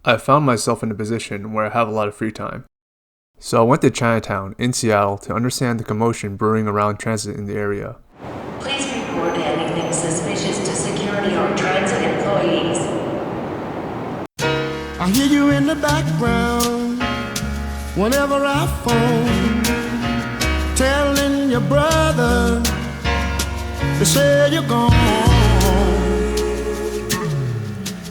I found myself in a position where I have a lot of free time. So I went to Chinatown in Seattle to understand the commotion brewing around transit in the area. Please report anything suspicious to security or transit employees. I hear you in the background whenever I phone, telling your brother to say you're gone.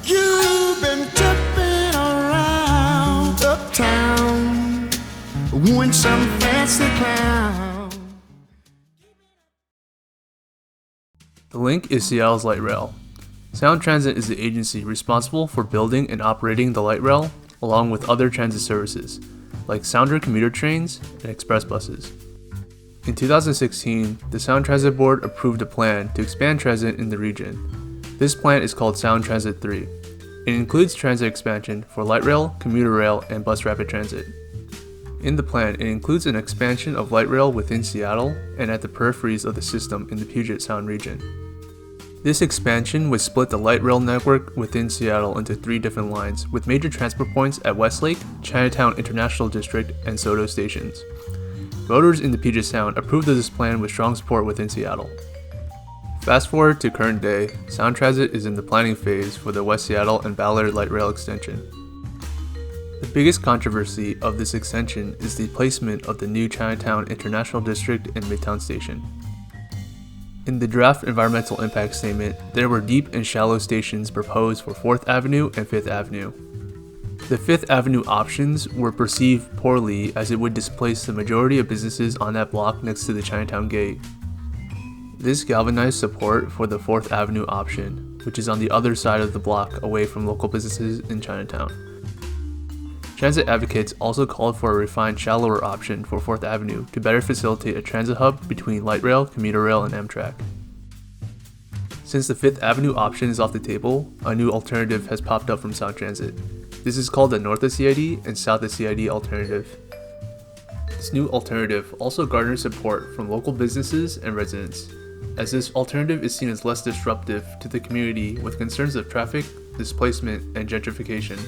You've been tripping around uptown with some fancy clown. The link is Seattle's light rail. Sound Transit is the agency responsible for building and operating the light rail, along with other transit services, like Sounder commuter trains and express buses. In 2016, the Sound Transit Board approved a plan to expand transit in the region. This plan is called Sound Transit 3. It includes transit expansion for light rail, commuter rail, and bus rapid transit. In the plan, it includes an expansion of light rail within Seattle and at the peripheries of the system in the Puget Sound region. This expansion would split the light rail network within Seattle into 3 different lines, with major transport points at Westlake, Chinatown International District, and SoDo stations. Voters in the Puget Sound approved of this plan with strong support within Seattle. Fast forward to current day, Sound Transit is in the planning phase for the West Seattle and Ballard light rail extension. The biggest controversy of this extension is the placement of the new Chinatown International District and Midtown Station. In the draft environmental impact statement, there were deep and shallow stations proposed for 4th Avenue and 5th Avenue. The 5th Avenue options were perceived poorly as it would displace the majority of businesses on that block next to the Chinatown Gate. This galvanized support for the 4th Avenue option, which is on the other side of the block away from local businesses in Chinatown. Transit advocates also called for a refined, shallower option for 4th Avenue to better facilitate a transit hub between light rail, commuter rail, and Amtrak. Since the 5th Avenue option is off the table, a new alternative has popped up from Sound Transit. This is called the North of CID and South of CID alternative. This new alternative also garners support from local businesses and residents, as this alternative is seen as less disruptive to the community with concerns of traffic, displacement, and gentrification.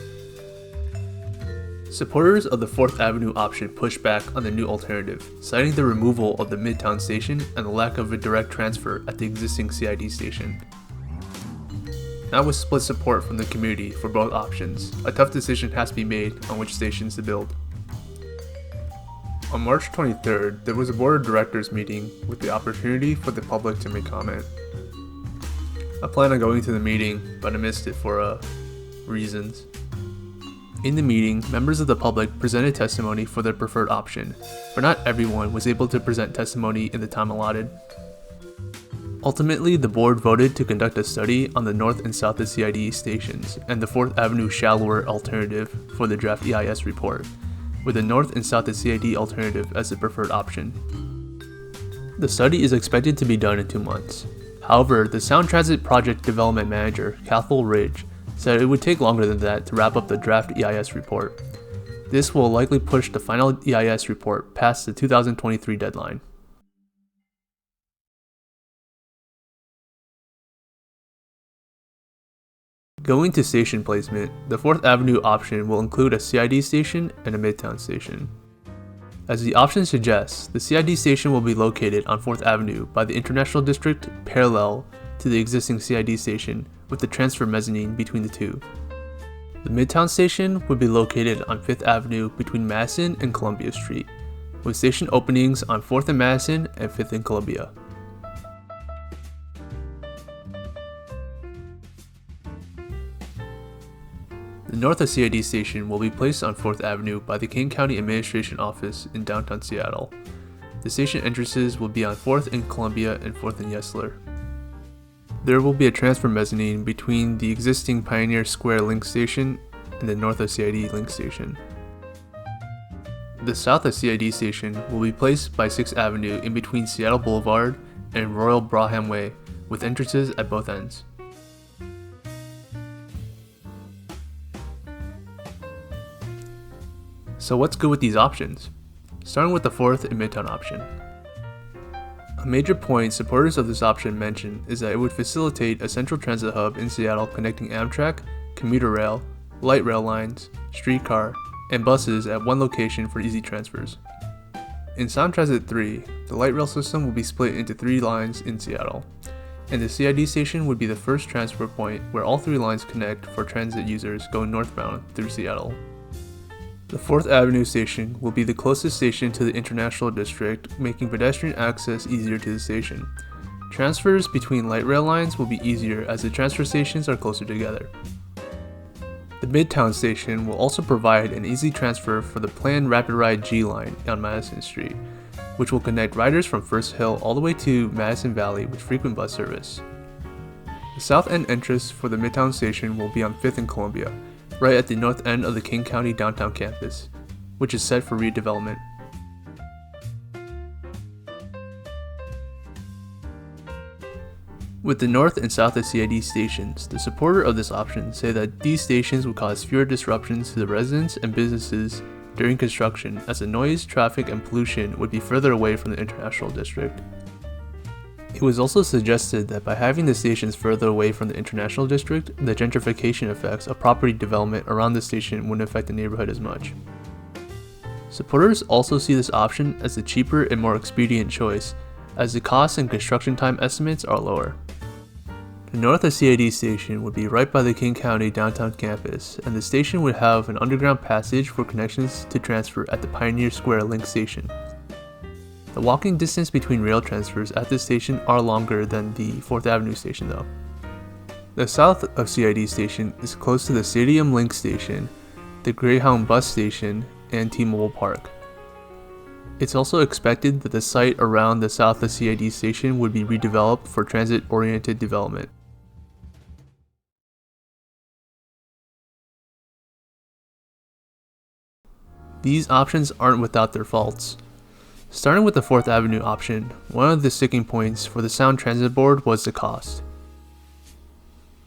Supporters of the 4th Avenue option pushed back on the new alternative, citing the removal of the Midtown station and the lack of a direct transfer at the existing CID station. Now with split support from the community for both options, a tough decision has to be made on which stations to build. On March 23rd, there was a board of directors meeting with the opportunity for the public to make comment. I planned on going to the meeting, but I missed it for reasons. In the meeting, members of the public presented testimony for their preferred option, but not everyone was able to present testimony in the time allotted. Ultimately, the board voted to conduct a study on the North and South of CID stations and the 4th Avenue shallower alternative for the draft EIS report, with the North and South of CID alternative as the preferred option. The study is expected to be done in 2 months. However, the Sound Transit Project Development Manager, Cathal Ridge, said it would take longer than that to wrap up the draft EIS report. This will likely push the final EIS report past the 2023 deadline. Going to station placement, the 4th Avenue option will include a CID station and a Midtown station. As the option suggests, the CID station will be located on 4th Avenue by the International District parallel to the existing CID station with the transfer mezzanine between the two. The Midtown station would be located on 5th Avenue between Madison and Columbia Street, with station openings on 4th and Madison and 5th and Columbia. The North of CID station will be placed on 4th Avenue by the King County Administration Office in downtown Seattle. The station entrances will be on 4th and Columbia and 4th and Yesler. There will be a transfer mezzanine between the existing Pioneer Square Link station and the North of CID Link station. The South of CID station will be placed by 6th Avenue in between Seattle Boulevard and Royal Braham Way, with entrances at both ends. So what's good with these options? Starting with the 4th and Midtown option. A major point supporters of this option mention is that it would facilitate a central transit hub in Seattle connecting Amtrak, commuter rail, light rail lines, streetcar, and buses at one location for easy transfers. In Sound Transit 3, the light rail system will be split into 3 lines in Seattle, and the CID station would be the first transfer point where all 3 lines connect for transit users going northbound through Seattle. The 4th Avenue station will be the closest station to the International District, making pedestrian access easier to the station. Transfers between light rail lines will be easier as the transfer stations are closer together. The Midtown station will also provide an easy transfer for the planned Rapid Ride G line on Madison Street, which will connect riders from First Hill all the way to Madison Valley with frequent bus service. The south end entrance for the Midtown station will be on 5th and Columbia, right at the north end of the King County downtown campus, which is set for redevelopment. With the north and south of CID stations, the supporters of this option say that these stations would cause fewer disruptions to the residents and businesses during construction, as the noise, traffic, and pollution would be further away from the International District. It was also suggested that by having the stations further away from the International District, the gentrification effects of property development around the station wouldn't affect the neighborhood as much. Supporters also see this option as the cheaper and more expedient choice, as the cost and construction time estimates are lower. The north of CID station would be right by the King County downtown campus, and the station would have an underground passage for connections to transfer at the Pioneer Square Link station. The walking distance between rail transfers at this station are longer than the 4th Avenue station though. The south of CID station is close to the Stadium Link station, the Greyhound bus station, and T-Mobile Park. It's also expected that the site around the south of CID station would be redeveloped for transit-oriented development. These options aren't without their faults. Starting with the 4th Avenue option, one of the sticking points for the Sound Transit Board was the cost.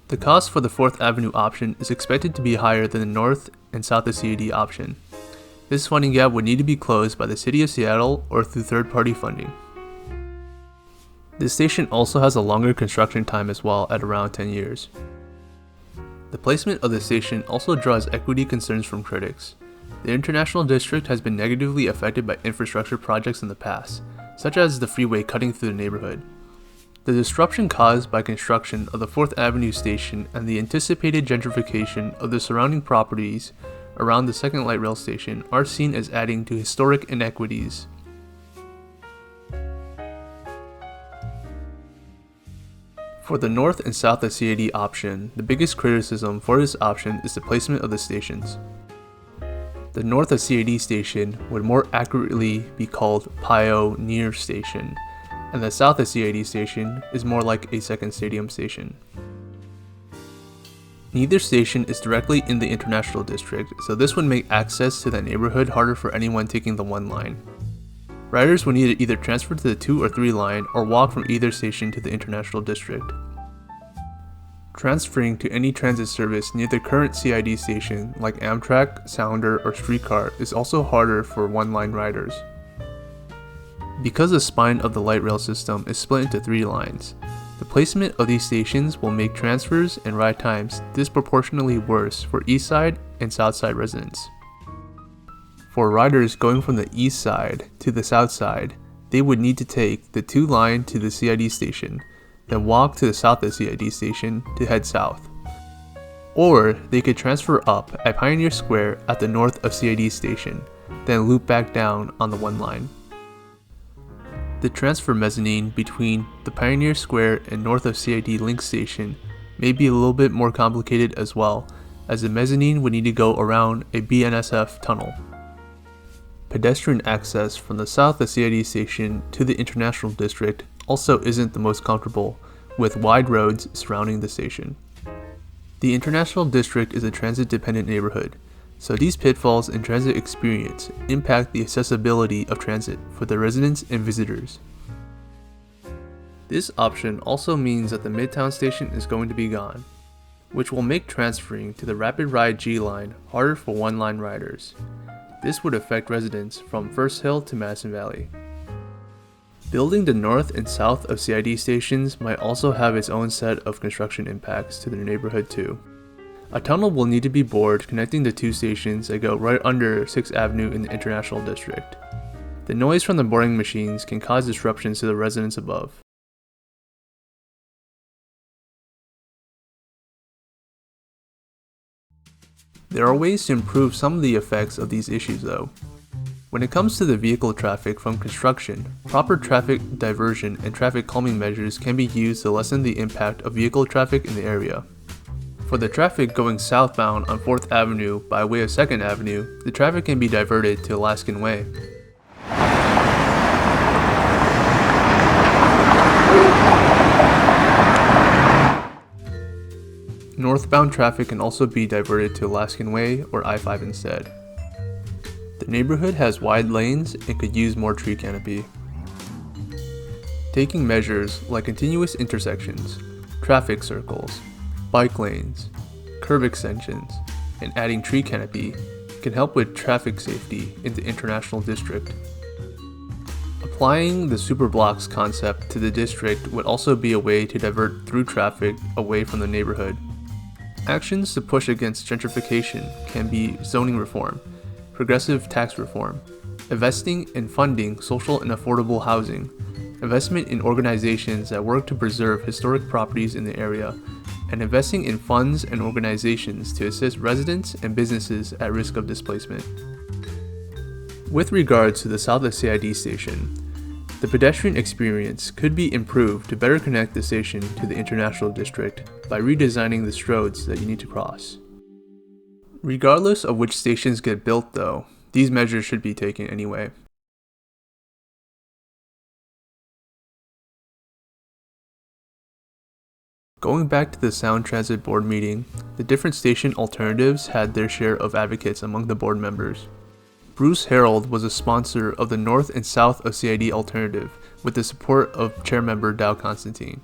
The cost for the 4th Avenue option is expected to be higher than the north and south of CID option. This funding gap would need to be closed by the City of Seattle or through third-party funding. This station also has a longer construction time as well at around 10 years. The placement of the station also draws equity concerns from critics. The International District has been negatively affected by infrastructure projects in the past, such as the freeway cutting through the neighborhood. The disruption caused by construction of the 4th Avenue station and the anticipated gentrification of the surrounding properties around the 2nd Light Rail station are seen as adding to historic inequities. For the north and south of CID option, the biggest criticism for this option is the placement of the stations. The north of CID station would more accurately be called Pioneer Station, and the south of CID station is more like a 2nd Stadium station. Neither station is directly in the International District, so this would make access to that neighborhood harder for anyone taking the 1 line. Riders would need to either transfer to the 2 or 3 line or walk from either station to the International District. Transferring to any transit service near the current CID station like Amtrak, Sounder, or streetcar is also harder for 1-line riders. Because the spine of the light rail system is split into 3 lines, the placement of these stations will make transfers and ride times disproportionately worse for east side and south side residents. For riders going from the east side to the south side, they would need to take the 2 line to the CID station, then walk to the south of CID station to head south. Or they could transfer up at Pioneer Square at the north of CID station, then loop back down on the 1 line. The transfer mezzanine between the Pioneer Square and north of CID Link station may be a little bit more complicated as well, as the mezzanine would need to go around a BNSF tunnel. Pedestrian access from the south of CID station to the International District also isn't the most comfortable, with wide roads surrounding the station. The International District is a transit-dependent neighborhood, so these pitfalls in transit experience impact the accessibility of transit for the residents and visitors. This option also means that the Midtown station is going to be gone, which will make transferring to the Rapid Ride G line harder for 1-line riders. This would affect residents from First Hill to Madison Valley. Building the north and south of CID stations might also have its own set of construction impacts to the neighborhood too. A tunnel will need to be bored connecting the two stations that go right under 6th Avenue in the International District. The noise from the boring machines can cause disruptions to the residents above. There are ways to improve some of the effects of these issues though. When it comes to the vehicle traffic from construction, proper traffic diversion and traffic calming measures can be used to lessen the impact of vehicle traffic in the area. For the traffic going southbound on 4th Avenue by way of 2nd Avenue, the traffic can be diverted to Alaskan Way. Northbound traffic can also be diverted to Alaskan Way or I-5 instead. The neighborhood has wide lanes and could use more tree canopy. Taking measures like continuous intersections, traffic circles, bike lanes, curb extensions, and adding tree canopy can help with traffic safety in the International District. Applying the superblocks concept to the district would also be a way to divert through traffic away from the neighborhood. Actions to push against gentrification can be zoning reform, progressive tax reform, investing and funding social and affordable housing, investment in organizations that work to preserve historic properties in the area, and investing in funds and organizations to assist residents and businesses at risk of displacement. With regards to the south of CID station, the pedestrian experience could be improved to better connect the station to the International District by redesigning the stroads that you need to cross. Regardless of which stations get built though, these measures should be taken anyway. Going back to the Sound Transit Board meeting, the different station alternatives had their share of advocates among the board members. Bruce Harold was a sponsor of the North and South of CID alternative with the support of Chairmember Dow Constantine.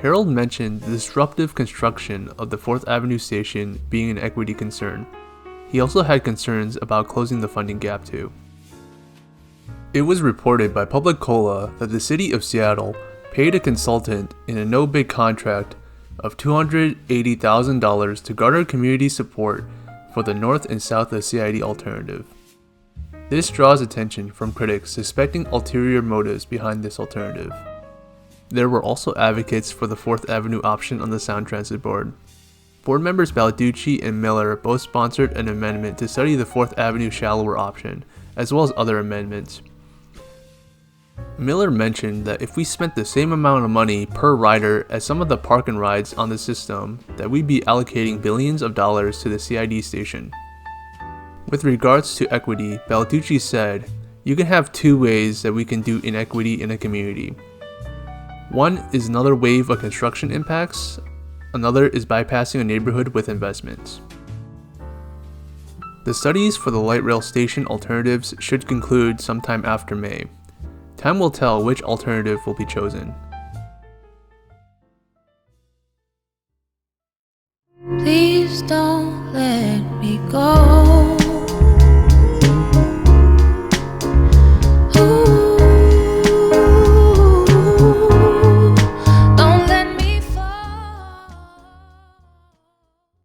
Harold mentioned the disruptive construction of the 4th Avenue station being an equity concern. He also had concerns about closing the funding gap too. It was reported by Public Cola that the City of Seattle paid a consultant in a no-bid contract of $280,000 to garner community support for the North and South of CID alternative. This draws attention from critics suspecting ulterior motives behind this alternative. There were also advocates for the 4th Avenue option on the Sound Transit Board. Board members Balducci and Miller both sponsored an amendment to study the 4th Avenue shallower option, as well as other amendments. Miller mentioned that if we spent the same amount of money per rider as some of the park and rides on the system, that we'd be allocating billions of dollars to the CID station. With regards to equity, Balducci said, "You can have two ways that we can do inequity in a community. One is another wave of construction impacts, another is bypassing a neighborhood with investments." The studies for the light rail station alternatives should conclude sometime after May. Time will tell which alternative will be chosen. Please don't let me go.